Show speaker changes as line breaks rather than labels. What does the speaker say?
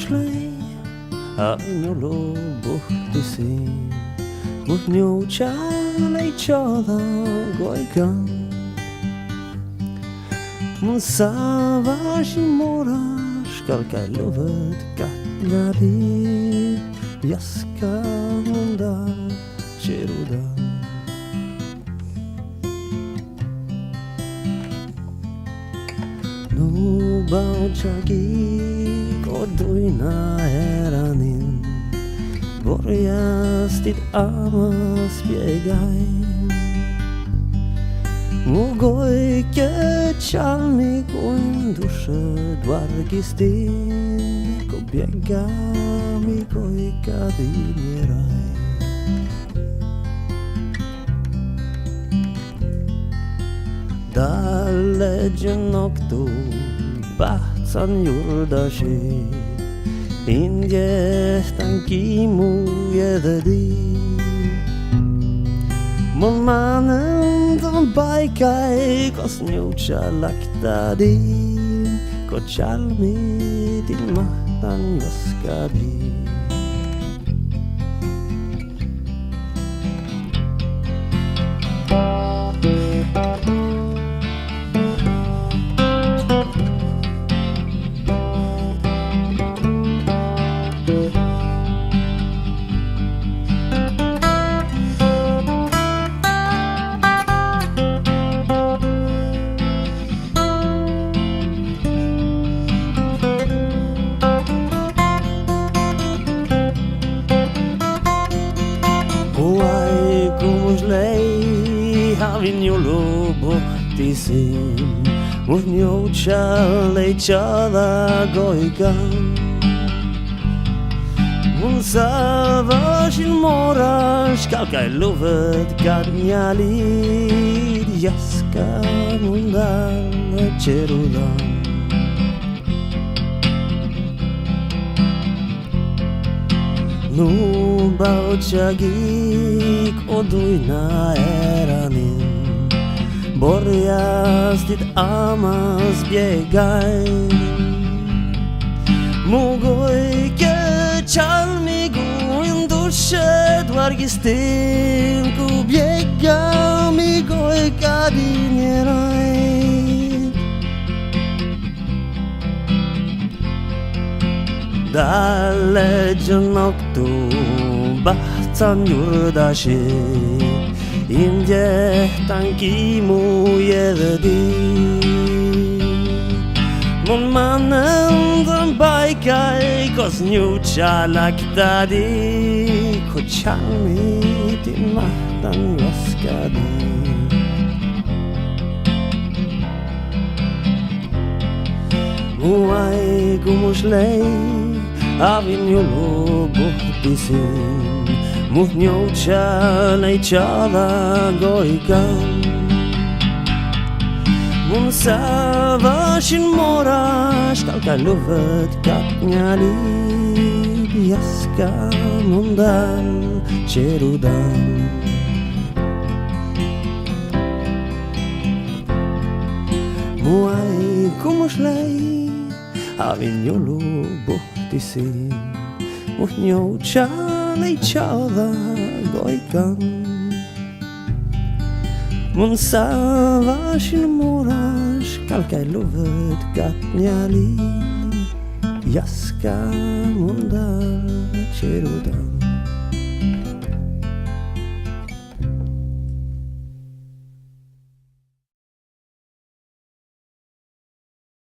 Muslej a vinjolo buhti sin mot njoqa lejqadha gojkan Mun savash mora shkalka lovet katlari Jaska munda qeruda Nu bau qagi kodojna heranin Vorjastit amas bjegaj Mu gojke qalmi kojnë dushë dvargistin Ko bjega mi gojka di njëraj Dalle gjënoktu bahcan jurdashi Indje stankimu edhe di Mon manen të bajkaj Kos njuqa lakta di Ko qalmi til mahtan joska di Huaj ku muslej havin njolo buhti sin Mut njoqa lejqadha gojkan Mun savashin mora shkalkaj lovet kat njalit Jaska mundal qerudan Nu bau qagi kodojna heranin Borjastit amas bjegaj Mu gojke qalmi gojnë dushë dvargistin Ku bjega mi gojka di njëraj Dalle gjënoktu bahcan jurdashi Indje tankimu edhe di Mon manen dhe bajkaj Kos njuqa lakta di Ko qalmi ti mahtan joska di Huaj ku muslej Avin njolo buhti sin Mut njoqa lejqadha gojkan Mun savashin mora shkalka lovet kat njalit Jaska mundal qerudan Muaj ku muslej Avin njolo buhti sin Mut njoqa lejqadha gojkan Mun savashin mora shkalkaj lovet kat njalit Jaska mundal qerudan